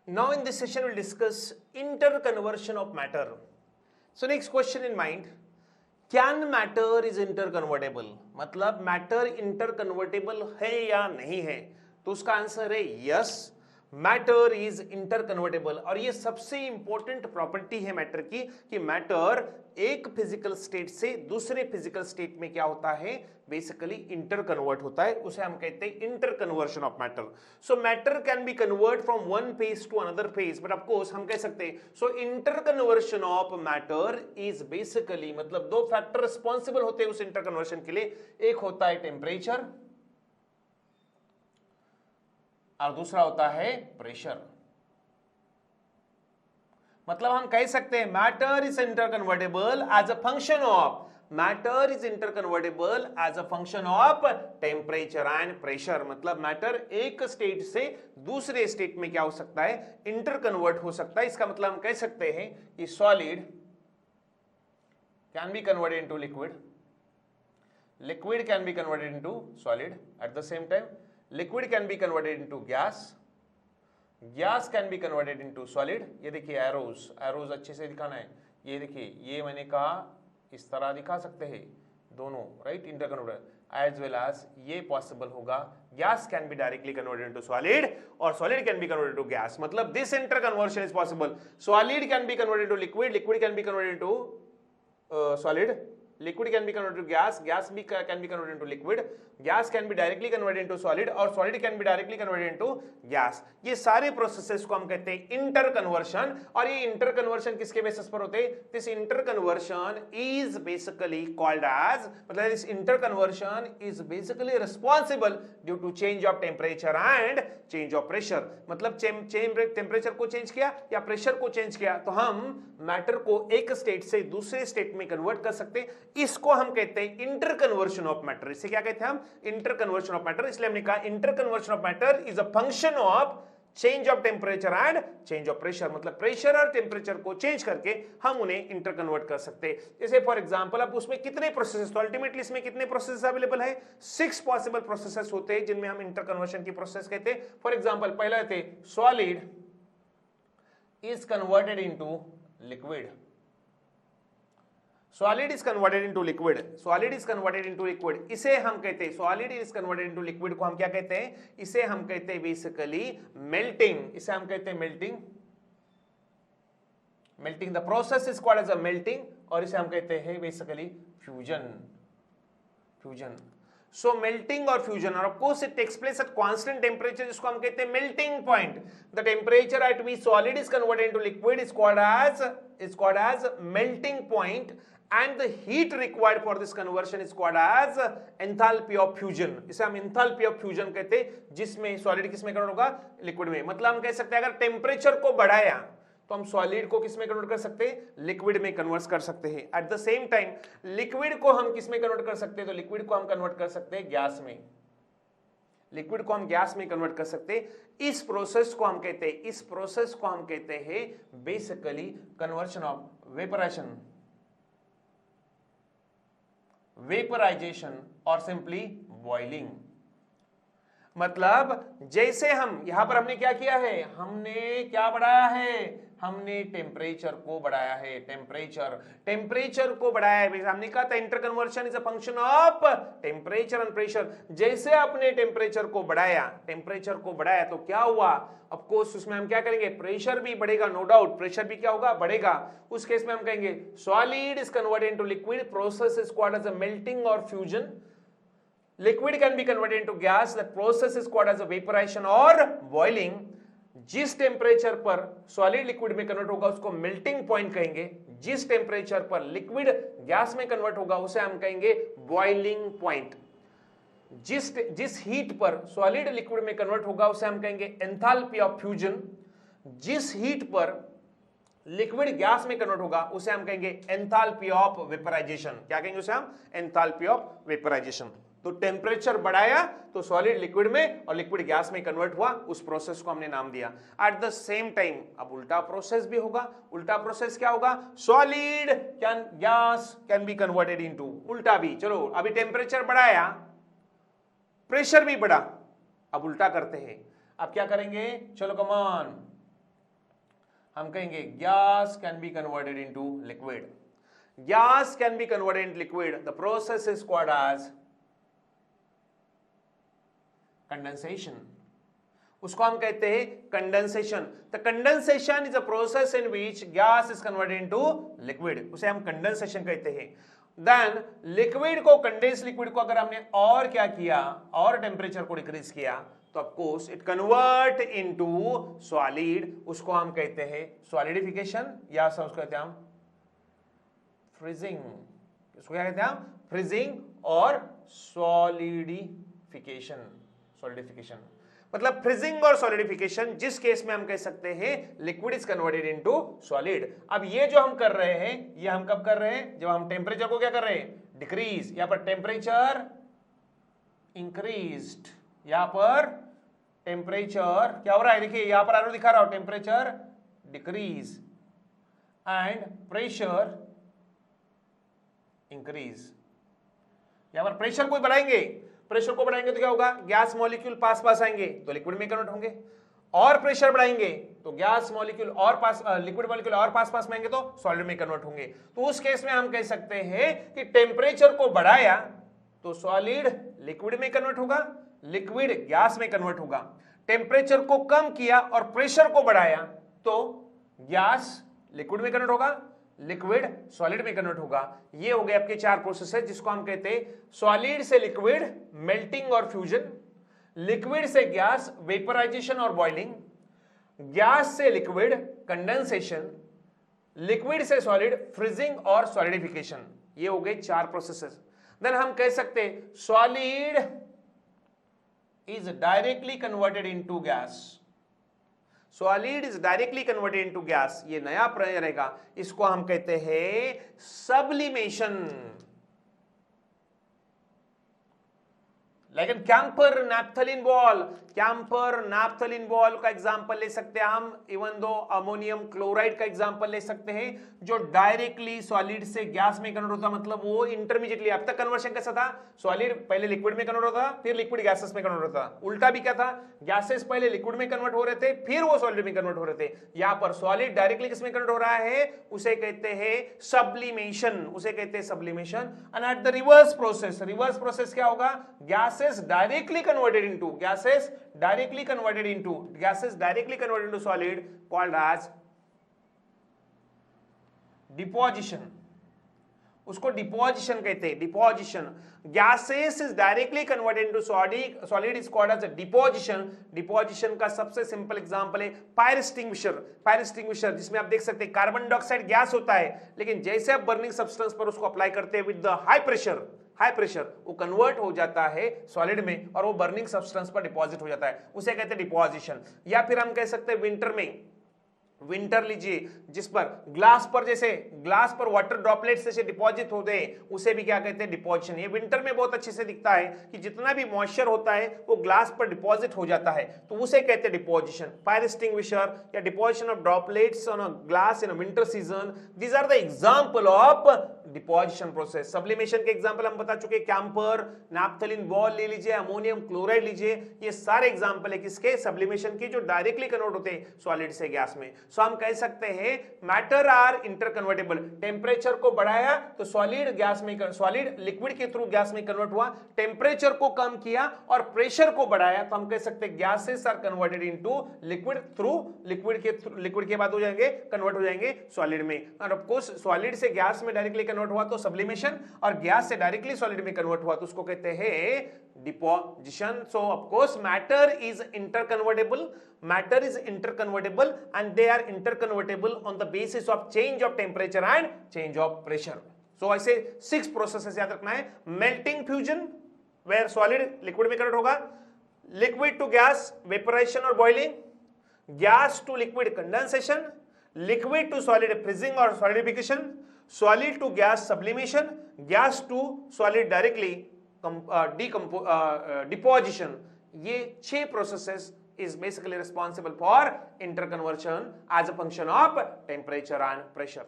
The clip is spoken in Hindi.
Now in this session we'll discuss interconversion of matter. So next question in mind, can matter is interconvertible? मतलब matter interconvertible है या नहीं है? तो उसका आंसर है yes, मैटर इज इंटरकन्वर्टेबल। और ये सबसे इंपॉर्टेंट प्रॉपर्टी है मैटर की कि मैटर एक फिजिकल स्टेट से दूसरे फिजिकल स्टेट में क्या होता है, बेसिकली इंटरकन्वर्ट होता है। उसे हम कहते हैं interconversion of matter. So matter can be convert from one phase to another phase, but of course हम कह सकते हैं so interconversion of matter is basically, मतलब दो फैक्टर रिस्पॉन्सिबल होते हैं उस इंटरकन्वर्शन के लिए। एक होता है टेम्परेचर और दूसरा होता है प्रेशर। मतलब हम कह सकते हैं matter is interconvertible as a function of, matter is interconvertible as a function of temperature and pressure. मतलब मैटर एक स्टेट से दूसरे स्टेट में क्या हो सकता है, इंटरकन्वर्ट हो सकता है। इसका मतलब हम कह सकते हैं कि solid can be converted into liquid, liquid can be converted into solid, at the same time liquid can be converted into gas, gas can be converted into solid। ये देखिए एरोज, एरोज अच्छे से दिखाना है। ये देखिए, ये मैंने कहा इस तरह दिखा सकते हैं दोनों, right, interconvert as well as ये पॉसिबल होगा। Gas can be directly converted into solid और solid can be converted into gas. मतलब this interconversion is possible. Solid can be converted into liquid, liquid can be converted into solid, liquid can be converted to gas, gas can be converted into liquid, gas can be directly converted into solid और solid can be directly converted into gas। ये सारे प्रोसेसेस को हम कहते हैं इंटरकन्वर्शन। और ये इंटरकन्वर्शन किसके बेसिस पर होते हैं? This interconversion is basically called as, मतलब this interconversion is basically responsible due to change of temperature and change of pressure. मतलब टेम्परेचर को चेंज किया या प्रेशर को चेंज किया तो हम मैटर को एक स्टेट से दूसरे स्टेट में कन्वर्ट कर सकते हैं। इसको हम कहते हैं इंटरकन्वर्शन ऑफ मैटर। इसे क्या कहते हैं हम? Interconversion of matter. इसलिए हमने कहा interconversion of matter is a function of change of temperature and change of pressure. मतलब प्रेशर और टेम्परेचर को चेंज करके हम उन्हें इंटरकन्वर्ट कर सकते हैं। जैसे फॉर एग्जांपल अब उसमें कितने प्रोसेसेस, तो अल्टीमेटली इसमें कितने प्रोसेसेस अवेलेबल है? 6 पॉसिबल प्रोसेसेस होते हैं जिनमें हम इंटरकन्वर्शन की प्रोसेस कहते हैं। फॉर एग्जांपल पहला थे solid is converted into liquid, solid is converted into liquid, solid is converted into liquid. इसे हम कहते हैं solid is converted into liquid को हम क्या कहते हैं? इसे हम कहते हैं बेसिकली मेल्टिंग। इसे हम कहते हैं melting, melting the process is called as a melting. और इसे हम कहते हैं basically fusion, fusion. So melting और फ्यूजन, और of course it takes place at constant temperature, जिसको हम कहते हैं melting point. The temperature at which solid is converted into liquid is called as melting point and the heat required for this conversion is called as enthalpy of fusion। इसे हम enthalpy of fusion कहते हैं, जिसमें सॉलिड किसमें कन्वर्ट होगा? लिक्विड में। मतलब हम कह सकते हैं अगर टेम्परेचर को बढ़ाया तो हम सॉलिड को किसमें कन्वर्ट कर सकते हैं? लिक्विड में कन्वर्ट कर सकते हैं। At the same time liquid को हम किसमें कन्वर्ट कर सकते हैं? तो लिक्विड को हम कन्वर्ट कर सकते हैं गैस में, लिक्विड को हम गैस में कन्वर्ट कर सकते हैं। इस प्रोसेस को हम कहते हैं, इस प्रोसेस को हम कहते हैं basically conversion of vaporisation, vaporisation और सिंपली बॉइलिंग। मतलब जैसे हम यहां पर हमने क्या किया है, हमने क्या बढ़ाया है? हमने टेम्परेचर को बढ़ाया है, टेम्परेचर को बढ़ाया है। हमने कहा था interconversion is a function of temperature and pressure. जैसे आपने टेम्परेचर को बढ़ाया तो क्या हुआ? ऑफ कोर्स उसमें हम क्या करेंगे? प्रेशर भी बढ़ेगा, नो डाउट प्रेशर भी क्या होगा? बढ़ेगा। उस केस में हम कहेंगे solid is converted into liquid, process is called as a melting और fusion. Liquid can be converted into gas, that process is called as a vaporization or boiling। जिस टेम्परेचर पर सॉलिड लिक्विड में कन्वर्ट होगा उसको मेल्टिंग पॉइंट कहेंगे, जिस टेम्परेचर पर लिक्विड गैस में कन्वर्ट होगा उसे हम कहेंगे बॉइलिंग पॉइंट। जिस हीट पर सॉलिड लिक्विड में कन्वर्ट होगा उसे हम कहेंगे एंथैल्पी ऑफ फ्यूजन। जिस हीट पर लिक्विड गैस में कन्वर्ट होगा उसे हम कहेंगे एंथैल्पी ऑफ वेपराइजेशन। क्या कहेंगे उसे हम? Enthalpy of vaporisation. तो टेम्परेचर बढ़ाया तो सॉलिड लिक्विड में और लिक्विड गैस में कन्वर्ट हुआ, उस प्रोसेस को हमने नाम दिया। एट द सेम टाइम अब उल्टा प्रोसेस भी होगा। उल्टा प्रोसेस क्या होगा? Solid gas can be converted into, उल्टा भी। चलो अभी टेम्परेचर बढ़ाया, प्रेशर भी बढ़ा, अब उल्टा करते हैं। अब क्या करेंगे? चलो कमान, हम कहेंगे gas can be converted into liquid. Gas can be converted into liquid. The process is called as condensation. उसको हम कहते हैं condensation. The condensation is a process in which gas is converted into liquid. उसे हम कंडेंसेशन कहते हैं. देन लिक्विड को, कंडेंस लिक्विड को अगर हमने और क्या किया, और टेम्परेचर को डिक्रीज किया, तो of course it convert into solid. उसको हम कहते हैं सॉलिडिफिकेशन, या उसको कहते हैं हम फ्रीजिंग. इसको क्या कहते हैं हम? फ्रीजिंग और सॉलिडिफिकेशन. सॉलिडिफिकेशन मतलब फ्रीजिंग और सॉलिडिफिकेशन, जिस केस में हम कह सकते हैं liquid is converted into solid. अब ये जो हम कर रहे हैं, ये हम कब कर रहे हैं? जब हम टेम्परेचर को क्या कर रहे हैं? डिक्रीज. यहां पर टेम्परेचर इंक्रीज्ड, यहां पर टेम्परेचर क्या हो रहा है? देखिए यहां पर आरो दिखा रहा हूं, temperature decrease and pressure increase. यहां पर प्रेशर को बढ़ाएंगे, प्रेशर को बढ़ाएंगे तो क्या होगा? गैस मॉलिक्यूल पास पास आएंगे तो लिक्विड में कन्वर्ट होंगे. और प्रेशर बढ़ाएंगे तो गैस मॉलिक्यूल और पास, लिक्विड मॉलिक्यूल और पास पास में आएंगे तो सॉलिड में कन्वर्ट होंगे. तो उस केस में हम कह सकते हैं कि टेम्परेचर को बढ़ाया तो सॉलिड लिक्विड में कन्वर्ट होगा, लिक्विड गैस में कन्वर्ट होगा. टेम्परेचर को कम किया और प्रेशर को बढ़ाया तो गैस लिक्विड में कन्वर्ट होगा, लिक्विड सॉलिड में कन्वर्ट होगा. ये हो गए आपके चार प्रोसेस है, जिसको हम कहते हैं सॉलिड से लिक्विड मेल्टिंग और फ्यूजन, लिक्विड से गैस वेपराइजेशन और बॉइलिंग, गैस से लिक्विड कंडेंसेशन, लिक्विड से सॉलिड फ्रीजिंग और सॉलिडिफिकेशन. ये हो गए चार प्रोसेसेस. देन हम कह सकते हैं solid is directly converted into gas. Solid is directly converted into gas. ये नया प्रयोग रहेगा, इसको हम कहते हैं सब्लिमेशन. लेकिन camper naphthalene ball, camper naphthalene ball का एग्जांपल ले सकते हैं हम. इवन दो अमोनियम क्लोराइड का एग्जांपल ले सकते हैं, जो डायरेक्टली सॉलिड से गैस में कन्वर्ट होता, मतलब वो इंटरमीडिएटली. अब तक कन्वर्शन कैसा था? सॉलिड पहले लिक्विड में कन्वर्ट होता, फिर लिक्विड गैसेस में कन्वर्ट होता. उल्टा भी क्या था? गैसेस पहले लिक्विड में कन्वर्ट हो रहे थे, फिर वो सॉलिड में कन्वर्ट हो रहे थे. यहां पर सॉलिड डायरेक्टली किसमें कन्वर्ट हो रहा है? उसे कहते हैं सब्लिमेशन. उसे कहते हैं sublimation. And at the reverse process, reverse process क्या होगा? Gases directly converted into, gases directly converted into solid called as deposition. उसको डिपोजिशन कहते हैं. Deposition. Gases is directly converted into solid is called as deposition. Deposition का सबसे सिंपल एग्जांपल है फायर एक्सटिंग्विशर. फायर एक्सटिंग्विशर जिसमें आप देख सकते हैं कार्बन डाइऑक्साइड गैस होता है, लेकिन जैसे आप बर्निंग सब्सटेंस पर उसको अप्लाई करते हैं विद द हाई प्रेशर वो कन्वर्ट हो जाता है सॉलिड में और वो बर्निंग सब्सटेंस पर डिपॉजिट हो जाता है. उसे कहते हैं डिपोजिशन. या फिर हम कह सकते हैं विंटर में, विंटर लीजिए जिस पर ग्लास पर, जैसे ग्लास पर वाटर ड्रॉपलेट्स जैसे डिपॉजिट होते हैं, उसे भी क्या कहते हैं? डिपोजिशन. ये विंटर में बहुत अच्छे से दिखता है कि जितना भी मॉइस्चर होता है वो ग्लास पर डिपॉजिट हो जाता है, तो उसे कहते हैं डिपोजिशन. फायर एक्सटिंग्विशर या deposition of droplets on a glass in a winter season, these are the example of deposition process. Sublimation के एग्जांपल हम बता चुके, कैंपर नैप्थलीन बॉल ले लीजिए, अमोनियम क्लोराइड लीजिए, ये सारे एग्जांपल है किसके? सब्लिमेशन के, जो डायरेक्टली कन्वर्ट होते हैं सॉलिड से गैस में. सो हम कह सकते हैं मैटर आर इंटरकन्वर्टेबल. टेम्परेचर को बढ़ाया तो सॉलिड गैस में, सॉलिड लिक्विड के थ्रू गैस में कन्वर्ट हुआ. टेम्परेचर को कम किया और प्रेशर को बढ़ाया तो हम कह सकते हैं gases are converted into liquid through, liquid के बाद हो जाएंगे कन्वर्ट हो जाएंगे सॉलिड में. और ऑफ कोर्स सॉलिड से गैस में डायरेक्टली कन्वर्ट हुआ तो सब्लिमेशन, और गैस से डायरेक्टली सॉलिड में कन्वर्ट हुआ तो उसको कहते हैं deposition. So of course matter is interconvertible and they are interconvertible on the basis of change of temperature and change of pressure. So ऐसे 6 processes याद रखना है. melting fusion where solid liquid में कन्वर्ट होगा, liquid to gas vaporization or boiling, gas to liquid condensation, liquid to solid freezing or solidification, solid to gas sublimation, gas to solid directly deposition. ये 6 processes is basically responsible for interconversion as a function of temperature and pressure.